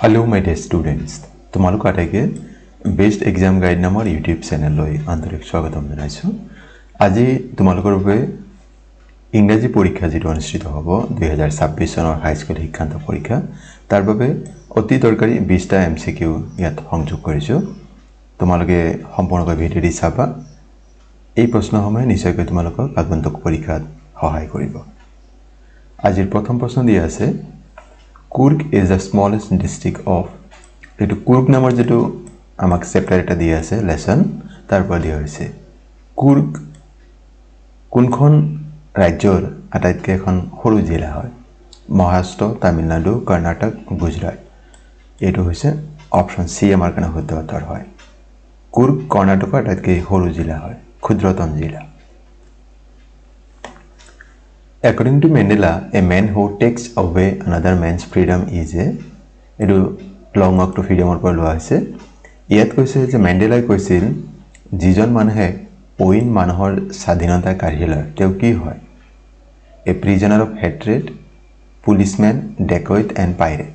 Hello my dear students, তোমালোক আটাইকে best exam guide নামৰ ইউটিউব চেনেললৈ আন্তৰিক স্বাগতম জনাইছোঁ। আজি তোমালোকৰ বাবে ইংৰাজী পৰীক্ষা যেটো অনুষ্ঠিত হ'ব 2026 চনৰ হাইস্কুল শিক্ষান্ত পৰীক্ষা তাৰ বাবে অতি দৰকাৰী 20টা এমসিকিউ ইয়াত সংযোগ কৰিছোঁ। তোমালোকে সম্পূৰ্ণকৈ ভিডিঅ'টি চাবা। এই প্ৰশ্নসমূহে নিশ্চয়কৈ তোমালোকক আগন্তুক পৰীক্ষাত সহায় কৰিব। আজিৰ প্ৰথম প্ৰশ্ন দিয়া আছে, Kurg is the smallest district of এটো কুৰ্গ নামৰ যেটো আমাক চেপ্টাৰ এটা দিয়া আছে লেসন তাৰ পৰা দিয়া হৈছে কুৰ্গ কোনখন ৰাজ্যৰ আটাইতকৈ এখন সৰু জিলা হয়? মহাৰাষ্ট্ৰ, তামিলনাডু, কৰ্ণাটক, গুজৰাট। এটো হৈছে অপশন সি আমাৰ কাৰণে শুদ্ধ উত্তৰ হয়। কুৰ্গ কৰ্ণাটকৰ আটাইতকৈ সৰু জিলা হয়, ক্ষুদ্ৰতম জিলা। According to Mandela, a man who takes away another man's freedom is a এটো লং ৱাক টু ফ্ৰীডমৰ পৰা লোৱা হৈছে। ইয়াত কৈছে যে মেণ্ডেলাই কৈছিল যিজন মানুহে অইন মানুহৰ স্বাধীনতা কাঢ়ি লয় তেওঁ কি হয়? এ প্ৰিজনাৰ অফ হেট্ৰেড, পুলিচমেন, ডেকইট এণ্ড পাইৰেট।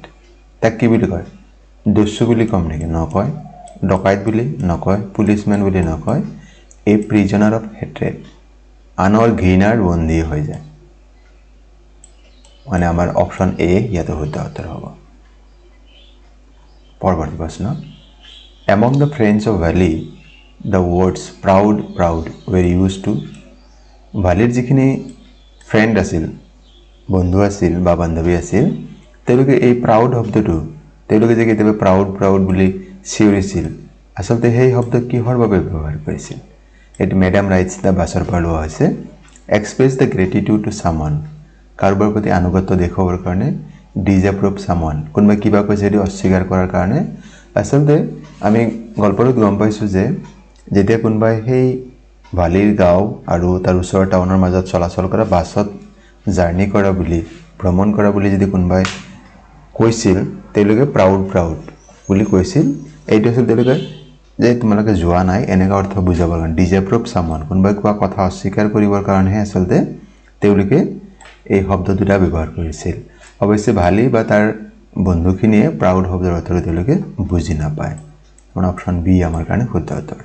তাক কি বুলি কয়? দস্যু বুলি কম নেকি? নকয়। ডকাইত বুলি নকয়। পুলিচমেন বুলি নকয়। এ প্ৰিজনাৰ অফ হেট্ৰেড, আনৰ ঘৃণাৰ বন্দী হৈ যায়। মানে আমাৰ অপশন এ ইয়াতে শুদ্ধ উত্তৰ হ'ব। পৰৱৰ্তী প্ৰশ্ন, among the friends of Valley the words proud were used to ভালিৰ যিখিনি ফ্ৰেণ্ড আছিল, বন্ধু আছিল বা বান্ধৱী আছিল, তেওঁলোকে এই প্ৰাউড শব্দটো তেওঁলোকে যে কেতিয়াবা প্ৰাউড বুলি চিঞৰিছিল, আচলতে সেই শব্দ কিহৰ বাবে ব্যৱহাৰ কৰিছিল? এটো মেডাম ৰাইটছ দ্য বাছৰ পৰা লোৱা হৈছে। Express the gratitude to someone, কাৰোবাৰ প্ৰতি আনুগত্য দেখুৱাবৰ কাৰণে। ডিজএপ্ৰুভ সামওয়ান, কোনোবাই কিবা কৈছে এটো অস্বীকাৰ কৰাৰ কাৰণে। আচলতে আমি গল্পটোত গম পাইছোঁ যে যেতিয়া কোনোবাই সেই ভালিৰ গাঁও আৰু তাৰ ওচৰৰ টাউনৰ মাজত চলাচল কৰা বাছত জাৰ্নি কৰা বুলি, ভ্ৰমণ কৰা বুলি যদি কোনোবাই কৈছিল, তেওঁলোকে প্ৰাউড বুলি কৈছিল। এইটো আছিল তেওঁলোকে যে তোমালোকে যোৱা নাই এনেকুৱা অৰ্থ বুজাবৰ কাৰণে। ডিজএপ্ৰুভ সামওয়ান, কোনোবাই কোৱা কথা অস্বীকাৰ কৰিবৰ কাৰণেহে আচলতে তেওঁলোকে এই শব্দ দুটা ব্যৱহাৰ কৰিছিল। অৱশ্যে ভালি বা তাৰ বন্ধুখিনিয়ে প্ৰাউড শব্দৰ অৰ্থটো তেওঁলোকে বুজি নাপায়। মানে অপশন বি আমাৰ কাৰণে শুদ্ধ উত্তৰ।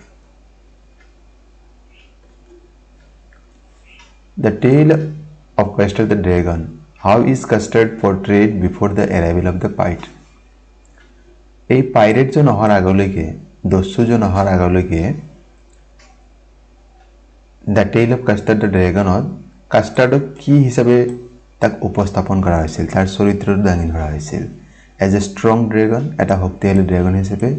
The tale of Custer the Dragon. How is Custard portrayed before the arrival of the pirate? এই পাইৰেটজন অহাৰ আগলৈকে, দস্যুজন অহাৰ আগলৈকে the tale of custard the ড্ৰেগনত কাষ্টাৰ্ডক কি হিচাপে তাক উপস্থাপন কৰা হৈছিল, তাৰ চৰিত্ৰটো দাঙি ধৰা হৈছিল? এজ এ ষ্ট্ৰং ড্ৰেগন, এটা শক্তিশালী ড্ৰেগন হিচাপে?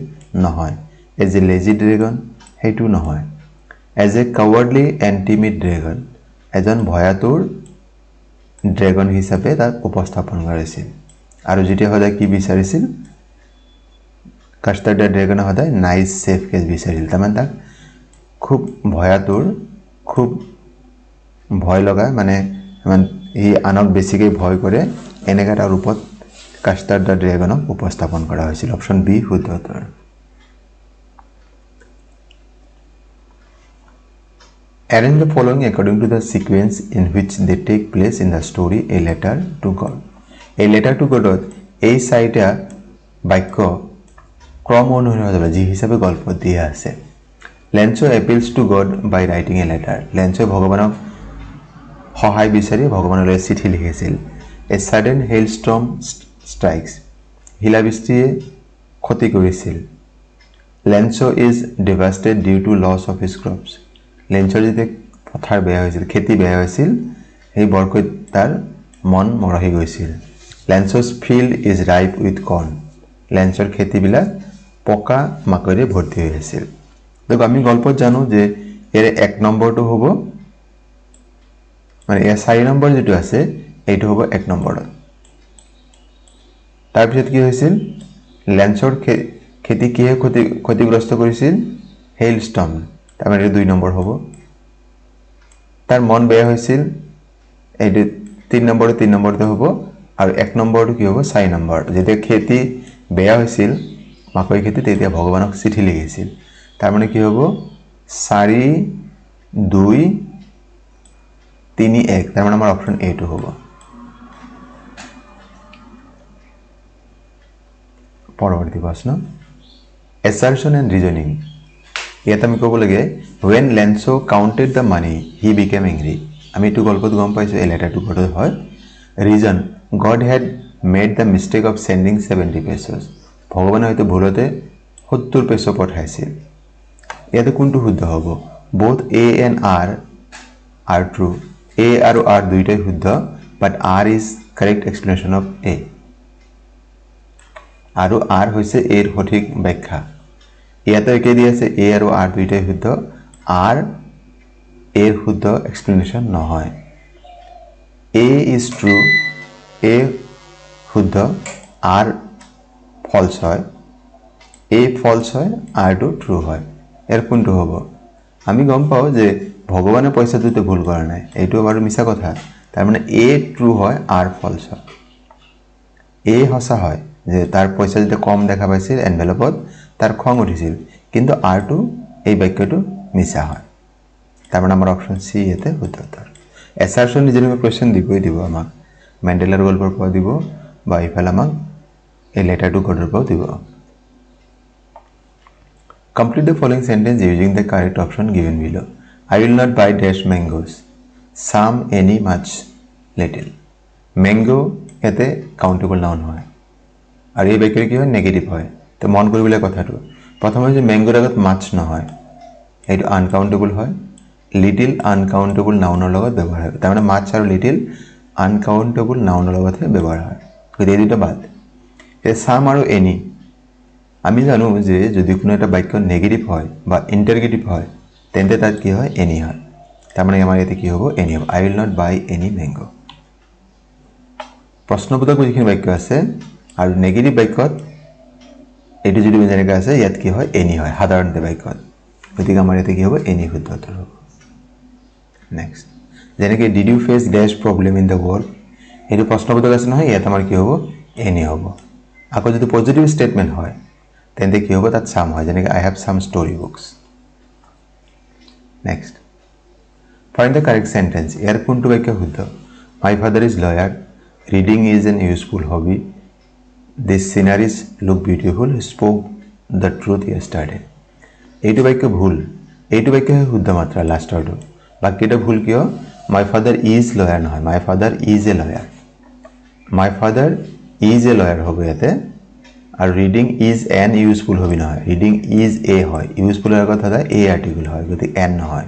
নহয়। এজ এ লেজি ড্ৰেগন, সেইটো নহয়। As a cowardly and timid dragon, এজন ভয়াতুৰ ড্ৰেগন হিচাপে তাক উপস্থাপন কৰিছিল। আৰু যেতিয়া সদায় কি বিচাৰিছিল? কাষ্টাৰ্ড দ্য ড্ৰেগনে সদায় নাইচ চেফ কেছ বিচাৰিছিল। তাৰমানে তাক খুব ভয়াতুৰ, খুব ভয় লগা, মানে সি আনক বেছিকৈ ভয় কৰে এনেকুৱা এটা ৰূপত কাষ্টাৰ্ড দ্য ড্ৰেগনক উপস্থাপন কৰা হৈছিল। অপশ্যন বি শুদ্ধ উত্তৰ। Arrange the following according to the sequence in which they take place in the story A Letter to God. A Letter to God এই চাৰিটা বাক্য ক্ৰম অনুসৰি যি হিচাপে গল্পত দিয়া আছে। Lencho appeals to God by writing a letter, লেঞ্চোৱে ভগৱানক সহায় বিচাৰি ভগৱানলৈ চিঠি লিখিছিল। A sudden hail storm strikes, শিলাবৃষ্টিয়ে ক্ষতি কৰিছিল। Lencho is devastated due to loss of his crops, লেঞ্চৰ যেতিয়া পথাৰ বেয়া হৈছিল, খেতি বেয়া হৈছিল, সেই বৰকৈ তাৰ মন মৰহি গৈছিল। Lencho's field is ripe with corn, লেঞ্চৰ খেতিবিলাক পকা মাকৈৰে ভৰ্তি হৈ আছিল। দেখো আমি গল্পত জানো যে ইয়াৰে 1 নম্বৰটো হ'ব, মানে ইয়াৰ 4 নম্বৰ যেটো আছে এইটো হ'ব 1 নম্বৰত। তাৰপিছত কি হৈছিল? লেঞ্চৰ খেতি কিহে ক্ষতিগ্ৰস্ত কৰিছিল? হেইল ষ্টৰ্ম, তাৰমানে এইটো 2 নম্বৰ হ'ব। তাৰ মন বেয়া হৈছিল, এইটো 3 নম্বৰতে হ'ব। আৰু 1 নম্বৰটো কি হ'ব? 4 নম্বৰ। যেতিয়া খেতি বেয়া হৈছিল মাকৈ খেতি, তেতিয়া ভগৱানক চিঠি লিখিছিল। তাৰমানে কি হ'ব? 4, 2, 3, 1, তাৰমানে আমাৰ অপশ্যন এটো হ'ব। পৰৱৰ্তী প্ৰশ্ন assertion and reasoning ইয়াত আমি ক'ব লাগে when Lenzo counted the money he became angry আমি এইটো গল্পত গম পাইছো এই লেটাৰটো ক'ত হয় reason God had made the mistake of sending 70 pesos ভগৱানে হয়তো ভুলতে 70 পেছো পঠাইছিল ইয়াতে কোনটো শুদ্ধ হ'ব both a and r are true a আৰু r দুইটাই শুদ্ধ but r is correct explanation of a আৰু r হৈছে a ৰ সঠিক ব্যাখ্যা ইয়াতে একে দি আছে a আৰু r দুইটাই শুদ্ধ r a ৰ শুদ্ধ explanation নহয় a is true a শুদ্ধ r false হয় a false হয় r টো true হয় এর কোনটো হ'ব আমি গম পাও যে ভগৱানে পইচা দিতে ভুল কৰা নাই এইটো বাৰু মিছা কথা তাৰ মানে a true হয় r false হয় a হসা হয় যে তার পয়সা দিতে কম দেখা পাইছিল এনভেলপত তার খং উঠিছিল কিন্তু r টো এই বাক্যটো মিছা হয় তার মানে আমার অপশন সি এতে শুদ্ধ উত্তর অ্যাসারশন রিজনিং কোশ্চেন দিব আমাক ম্যান্ডেলার গল্পৰ পৰা দিব বা ইফালে আমাক এই লেটাৰটো কোডৰ পৰা দিব Complete the following sentence using the correct option given below. I will not buy dash mangoes. Some, any, much, little. Mango এতে countable noun হয় আর এই বাক্যের কি হয় নেগেটিভ হয় তো মন কৰিবলে কথাটো প্ৰথমে যে ম্যাঙ্গোৰ আগত মাছ নহয় এইটো আনকাউন্টেবল হয় লিটল আনকাউন্টেবল নাউনৰ লগত ব্যৱহাৰ হয় তাৰ মানে মাছ আৰু লিটল আনকাউন্টেবল নাউনৰ লগতহে ব্যৱহাৰ হয় গতিকে এই দুটা বাদ এই সাম আৰু এনি আমি জানো যে যদি কোনো এটা বাক্য নেগেটিভ হয় বা ইন্টারগেটিভ হয় তেন্তে তাত কি হয় এনি হয় তার মানে আমার এতে কি হবে এনি হবে I will not buy any mango প্রশ্নবোধক যিখিনি বাক্য আছে আর নেগেটিভ বাক্যত এটি যদি যেনেকৈ আছে ইয়াত কি হয় এনি হয় সাধাৰণতে বাক্যত গতিকে আমাৰ এতে কি হবে এনি শুদ্ধ উত্তৰ হ'ব নেক্সট যেনেকৈ did you face dash problem in the work এটি প্ৰশ্নবোধক আছে নহয় ইয়াত আমাৰ কি হ'ব এনি হ'ব আকৌ যদি পজিটিভ স্টেটমেন্ট হয় তেন্তে কি হবে তাত সাম হয় যেনেকৈ I have some story books next find the correct sentence ইয়াৰ কোনটো বাক্য শুদ্ধ my father is lawyer reading is an useful hobby this sceneries look beautiful spoke the truth yesterday এইটো বাক্য ভুল এইটো বাক্য শুদ্ধ মাত্ৰ লাষ্টৰটো বাকিটা ভুল কিয় মাই ফাদার ইজ লয়ার নহয় my father is a lawyer my father is a lawyer হ'ব ইয়াতে আর reading is an useful hobby নহয় রিডিং ইজ এ হয় ইউজফুলের আগত সদায় এ আর্টিকেল হয় গতিকে এন নহয়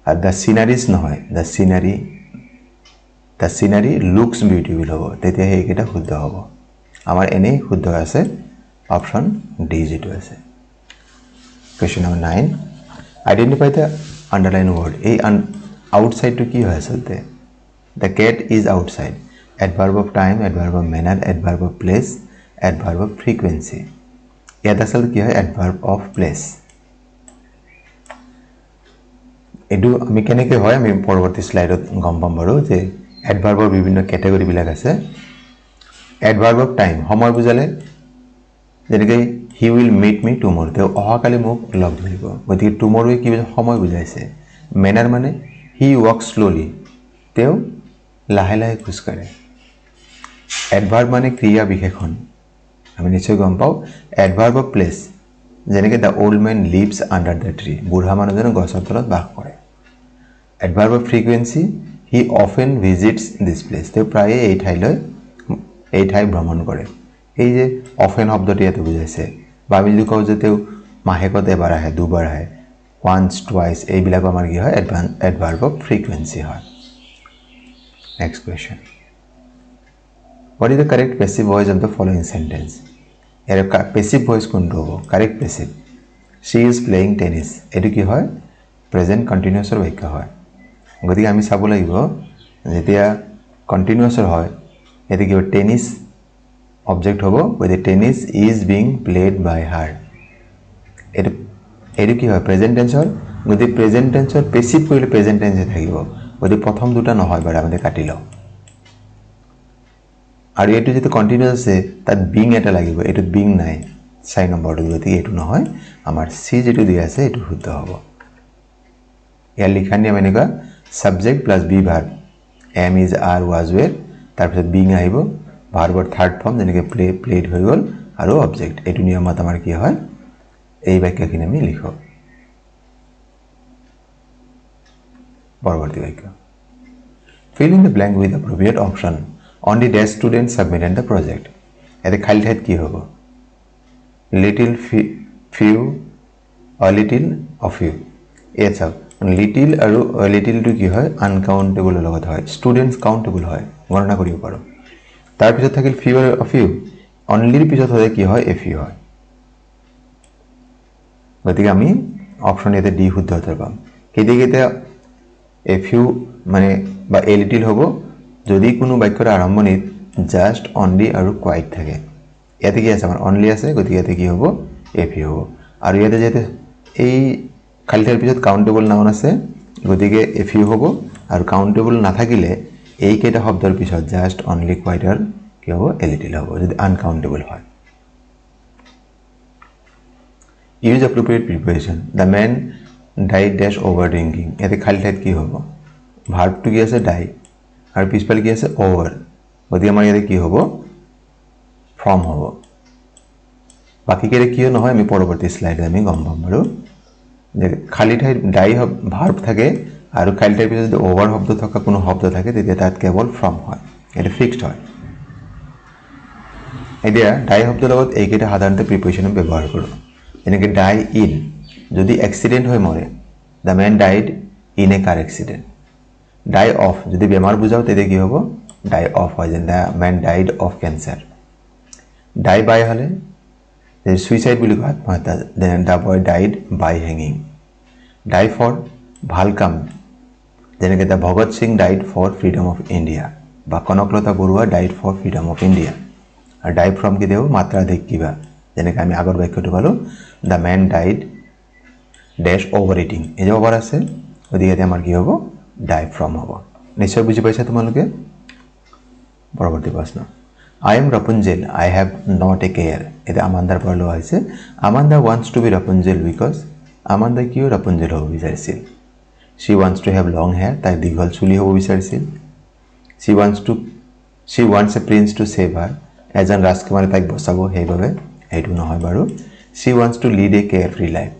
আর দ্য সিনারিজ নহয় দ্য সিনারি লুকস বিউটিফুল হ'ব তেতিয়া সেইকেইটা শুদ্ধ হ'ব আমাৰ এনেই শুদ্ধ আছে অপশন ডি যেটো আছে question number 9 identify the underline word এই আউটসাইড টু কি হয় আসলতে the cat is outside adverb of time adverb of manner adverb of place adverb of frequency ইয়াত আসল কি হয় adverb of place এডু আমি কেনেকৈ হয় আমি পৰৱৰ্তী স্লাইডত গম পাম বাৰু যে adverb ৰ বিভিন্ন ক্যাটাগৰী বিলাক আছে adverb of time সময় বুজালে যেনেকৈ he will meet me tomorrow তেওঁ অহাকালি মোক লগ ধৰিব গতিকে tomorrow কি সময় বুজাইছে manner মানে he walks slowly তেওঁ লাহে লাহে খোজ কাঢ়ে adverb মানে ক্ৰিয়া বিশেষণ আমি নিশ্চয় গম পাও অ্যাডভার্ব অফ প্লেস যেনেকৈ the old man lives under the tree বুঢ়া মানুহজনে গছৰ তলত বাস কৰে adverb of frequency he often visits this place তেওঁ প্ৰায়ে এই ঠাই ভ্ৰমণ কৰে এই যে অফেন শব্দটি ইয়াতে বুজাইছে বা আমি যদি কওঁ যে তেওঁ মাহেকত এবাৰ আহে দুবাৰ আহে ওয়ান্স টুৱাইস এইবিলাক আমাৰ কি হয় অ্যাডভার্ব অফ ফ্রিকুয়েন্সি হয় next question What is the correct passive voice of the following sentence? Here passive voice কোনটো হ'ব correct passive she is playing tennis এটো কি হয় present continuous ৰ বাক্য হয় গতিকে আমি চাব লাগিব যেতিয়া continuous ৰ হয় এটো কি টেনিস object হ'ব with the tennis is being played by her এটো কি হয় present tense ৰ গতিকে present tense ৰ passive কৰিলে present tense থাকিব গতিকে প্ৰথম দুটা নহয় বাৰু আমি কাটি লওঁ আৰু এটো যেটো কন্টিনিউয়াস আছে তাত বিং এটা লাগিব এটো বিং নাই 6 নম্বৰটো গতিকে এটো নহয় আমাৰ সি যেটো দিয়া আছে এটো শুদ্ধ হ'ব ইয়াৰ লিখানি আমি এনেকা subject plus be verb am is are was were তাৰপৰ বিং আহিব ভাৰ্বৰ থাৰ্ড ফৰ্ম যেনেকৈ প্লে প্লেড হৈ গল আৰু অবজেক্ট এইটো নিয়মত আমাৰ কি হয় এই বাক্যখিনি আমি লিখো পৰৱৰ্তী বাক্য fill in the blank with appropriate option only dash students submitted the project এতে খালি ঠাইত কি হ'ব little few a little of few এই চাওক লিটিল আৰু লিটিলটো কি হয় আনকাউন্টেবল লগত হয় ষ্টুডেন্টস কাউন্টেবল হয় গণনা কৰিব পাৰো তাৰ পিছত থাকিল ফিউ আৰু a few অনলিৰ পিছত হলে কি হয় a few হয় গতিকে আমি অপচন এতে ডি শুদ্ধ উত্তৰ পাম কেতিয়া a few মানে বা a little হ'ব যদি কোনো বাক্যৰ আৰম্ভণিত জাস্ট অনলি আৰু কোৱাইট থাকে ইয়াতে কি আছে আমাৰ অনলি আছে গতিকে ইয়াতে কি হ'ব a few হ'ব আৰু ইয়াতে যেতে এই খালি ঠাইৰ পিছত কাউন্টেবল নাউন আছে গতিকে a few হ'ব আৰু কাউন্টেবল নাথাকিলে এই কেইটা শব্দৰ পিছত জাস্ট অনলি কোৱাইট আৰু কি হ'ব a little হ'ব যদি আনকাউন্টেবল হয় use appropriate preposition the man died dash over drinking ইয়াতে খালি ঠাইত কি হ'ব ভার্বটো কি আছে die আৰু পিছফালে কি আছে over গতিকে আমাৰ ইয়াতে কি হ'ব from হ'ব বাকি কেৰে কি নহয় আমি পৰৱৰ্তী স্লাইডে আমি গম পাম আৰু যে খালি ঠাইত die ভাৰ্ব থাকে আৰু খালি ঠাইৰ পিছত যদি over শব্দ থকা কোনো শব্দ থাকে তেতিয়া তাত কেৱল from হয় এটা ফিক্সড হয় এতিয়া die শব্দৰ লগত এইকেইটা সাধাৰণতে প্ৰিপজিশন ব্যৱহাৰ কৰোঁ এনেকে die in যদি এক্সিডেন্ট হৈ মৰে the man died in a car accident die of যদি বেমাৰ বুজাও তেতিয়া কি হ'ব die of হয় যেন the man died of cancer die by হলে suicide বুলি কোৱা আত্মহত্যা then the boy died by hanging die for ভাল কাম যেনেকৈ the Bhagat Singh died for freedom of India বা Kanaklata Barua died for freedom of India আৰু die from কি দেও মাত্ৰাধিক কিবা যেনেকৈ আমি আগৰ বাক্যটো পালো the man died dash overeating এই যে ওভাৰ আছে গতিকে আমাৰ কি হ'ব die from হ'ব নিশ্চয় বুজি পাইছা তোমালোকে পৰৱৰ্তী প্ৰশ্ন I am Rapunzel I have not a care এটা আমান্দাৰ পৰা লোৱা হৈছে আমান্দা wants to be Rapunzel because আমান্দা কিয় Rapunzel হ'ব বিচাৰিছিল she wants to have long hair তাই দীঘল চুলি হ'ব বিচাৰিছিল she wants a prince to save her এজন ৰাজকুমাৰে তাইক বচাব সেইভাবে এইটো নহয় বাৰু she wants to lead a carefree life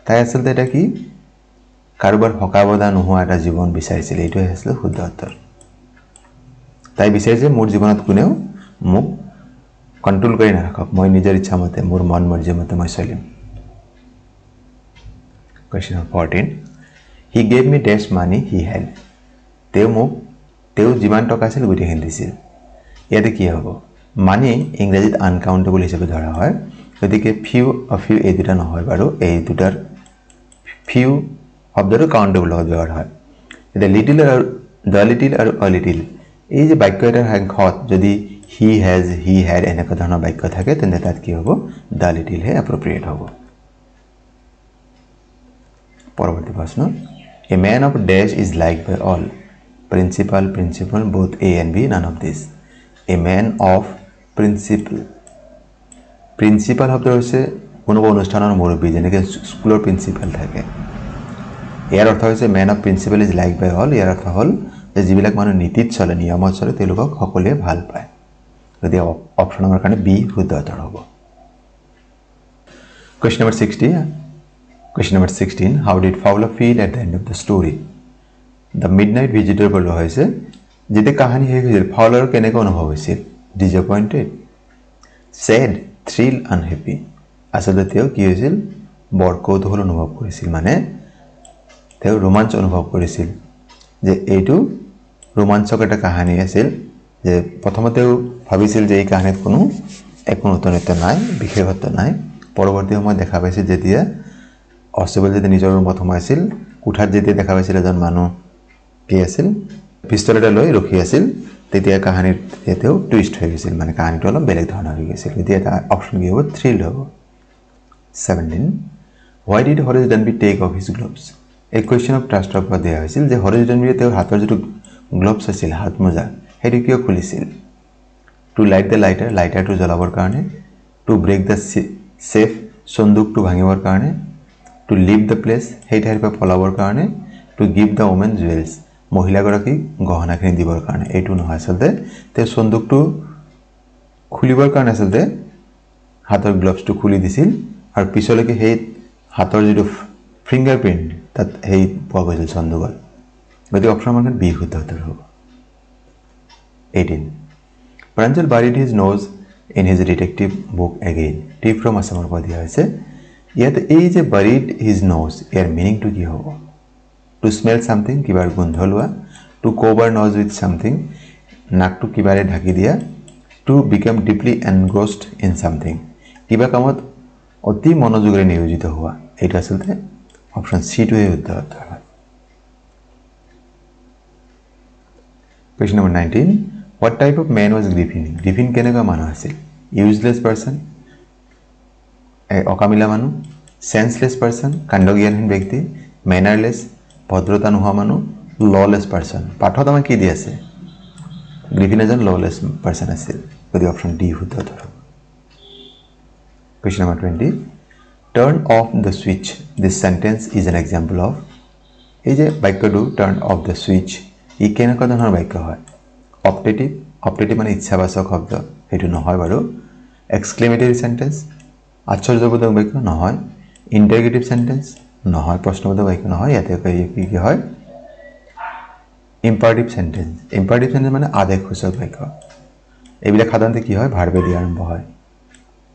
তাই আচলতে এটা কি কাৰোবাৰ হকাবদা নোহোৱা এটা জীৱন বিচাৰিছিল এইটো আছিল শুদ্ধ উত্তৰ তাই বিচাৰিছে মোৰ জীৱনত কোনেও মোক কন্ট্ৰোল কৰি নাৰাখক মই নিজৰ ইচ্ছা মতে মোৰ মন মৰ্জি মতে মই চলিম question number 14 he gave me dash money he had তেও যিমান টকা আছিল গোটেইখিনি দিছিল ইয়াতে কি হ'ব মানি ইংৰাজীত আনকাউন্টেবল হিচাপে ধৰা হয় গতিকে ফিউ অ ফিউ এই দুটা নহয় বাৰু এই দুটাৰ ফিউ শব্দটো কাউন্টেবল লগত ব্যৱহাৰ হয় এতিয়া লিটিল আৰু দ্য লিটিল আৰু অ লিটিল এই যে বাক্য এটাৰ সংখ্যাত যদি he has he had এনেকুৱা ধৰণৰ বাক্য থাকে তেন্তে তাত কি হ'ব দ্য লিটিল হে এপ্ৰোপ্ৰিয়েট হ'ব পৰৱৰ্তী প্ৰশ্ন a man of dash is liked by all principal both A and B none of this a man of principal শব্দ হৈছে কোনো অনুষ্ঠানৰ মুৰব্বী যেনেকৈ স্কুলৰ প্ৰিন্সিপাল থাকে ইয়াৰ অৰ্থ হৈছে man of principal is liked by all ইয়াৰ অৰ্থ হ'ল যে যিবিলাক মানুহ নীতিত চলে নিয়মত চলে তেওঁলোকক সকলোৱে ভাল পায় গতিকে অপচন আমাৰ কাৰণে বি শুদ্ধ উত্তৰ হ'ব question number 16 how did Fowler feel at the end of the story the midnight visitor বলা হৈছে যেতিয়া কাহিনী শেষ হৈছিল ফাউলাৰ কেনেকৈ অনুভৱ হৈছিল disappointed sad thrilled unhappy আচলতে তেওঁ কি হৈছিল বৰ কৌতূহল অনুভৱ কৰিছিল মানে তেওঁ ৰোমাঞ্চ অনুভৱ কৰিছিল যে এইটো ৰোমাঞ্চক এটা কাহিনী আছিল যে প্ৰথমতে ভাবিছিল যে এই কাহিনীত কোনো একো নতুনত্ব নাই বিশেষত্ব নাই পৰৱৰ্তী সময়ত দেখা পাইছিল যেতিয়া অস্বল যেতিয়া নিজৰ ৰুমত সোমাইছিল কোঠাত যেতিয়া দেখা পাইছিল এজন মানুহ কি আছিল পিস্তল এটা লৈ ৰখি আছিল তেতিয়া কাহিনীৰ এতেও টুইষ্ট হৈ গৈছিল মানে কাহিনীটো অলপ বেলেগ ধৰণৰ হৈ গৈছিল এতিয়া এটা অপচন কি হ'ব থ্ৰিল হ'ব 17 why did Horace Denby take off his gloves a question of trust of দিয়া হৈছিল যে Horace Denby তেওঁৰ হাতৰ যেটো গ্লোভছ আছিল হাত মোজা হেৰি কিয় খুলিছিল টু লাইট দ্য লাইটাৰটো জ্বলাবৰ কাৰণে টু ব্ৰেক দ্য সেফ সন্দুকটো ভাঙিবৰ কাৰণে টু লিভ দ্য প্লেস সেই ঠাইৰ পৰা পলাবৰ কাৰণে to give the women jewels মহিলাগৰাকীক গহনাখিনি দিবৰ কাৰণে এইটো নহয় আচলতে তে সন্দুকটো খুলিবৰ কাৰণে আচলতে হাতৰ গ্লভছটো খুলি দিছিল আৰু পিছলৈকে সেই হাতৰ যিটো ফিংগাৰপ্ৰিণ্ট তাত সেই পোৱা গৈছিল চন্দুগল গতিকে অপশ্যন নম্বৰ বি শুদ্ধ উত্তৰ হ'ব 18 Pranjal buried his nose in his detective book again tea from আসামৰ পৰা দিয়া হৈছে ইয়াতে এই যে buried his nose ইয়াৰ মিনিংটো কি হ'ব to smell something কিবাৰ গোন্ধ লোৱা to cover nose with something নাকটো কিবাৰে ঢাকি দিয়া to become deeply engrossed in something কিবা কামত অতি মনোযোগেৰে নিয়োজিত হোৱা এটা আচলতে অপশ্যন সি টোৱে শুদ্ধ উত্তৰ হয় Question number 19 What type of man was Griffin? Griffin কেনেকুৱা মানুহ আছিল useless person অকামিলা মানুহ senseless person কাণ্ডজ্ঞানহীন ব্যক্তি mannerless ভদ্ৰতা নোহোৱা মানুহ lawless person পাঠত আমাক কি দি আছে গ্ৰিফিন এজন lawless person আছিল গতিকে অপশ্যন ডি শুদ্ধ উত্তৰ হ'ব Question number 20 Turn off the switch this sentence is an example of এই যে বাক্যটো turn off the switch ই কেনেকুৱা ধৰণৰ বাক্য হয় অপটেটিভ মানে ইচ্ছাবাচক শব্দ সেইটো নহয় বাৰু এক্সক্লেমেটৰী সেন্টেন্স আশ্চৰ্যবোধক বাক্য নহয় ইন্টাৰগেটিভ সেন্টেন্স নহয় প্ৰশ্নবোধক বাক্য নহয় ইয়াতে কি হয় ইম্পাৰেটিভ সেন্টেন্স মানে আদেশসূচক বাক্য এইবিলাক সাধাৰণতে কি হয় ভাৰ্বে দি আৰম্ভ হয়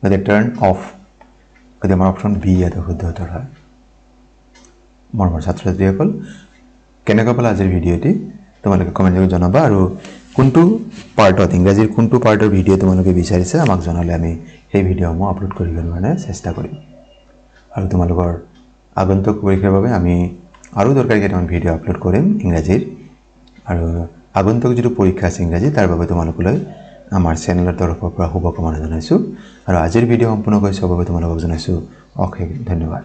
গতিকে টাৰ্ন অফ গতিকে আমাৰ অপশ্যন বি ইয়াতে শুদ্ধ উত্তৰ হয় মৰমৰ ছাত্ৰ-ছাত্ৰীসকল কেনেকুৱা পালা আজিৰ ভিডিঅ'টি তোমালোকে কমেণ্ট কৰি জনাবা আৰু কোনটো পাৰ্টত ইংৰাজীৰ কোনটো পাৰ্টৰ ভিডিঅ' তোমালোকে বিচাৰিছে আমাক জনালে আমি সেই ভিডিঅ'সমূহ আপলোড কৰিবৰ কাৰণে চেষ্টা কৰিম আৰু তোমালোকৰ আগন্তুক পৰীক্ষাৰ বাবে আমি আৰু দৰকাৰী কেইটামান ভিডিঅ' আপলোড কৰিম ইংৰাজীৰ আৰু আগন্তুক যিটো পৰীক্ষা আছে ইংৰাজী তাৰ বাবে তোমালোকলৈ আমাৰ চেনেলৰ তৰফৰ পৰা শুভকামনা জনাইছোঁ আৰু আজিৰ ভিডিঅ' সম্পূৰ্ণ কৰি চাবৰ বাবে তোমালোকক জনাইছোঁ অশেষ ধন্যবাদ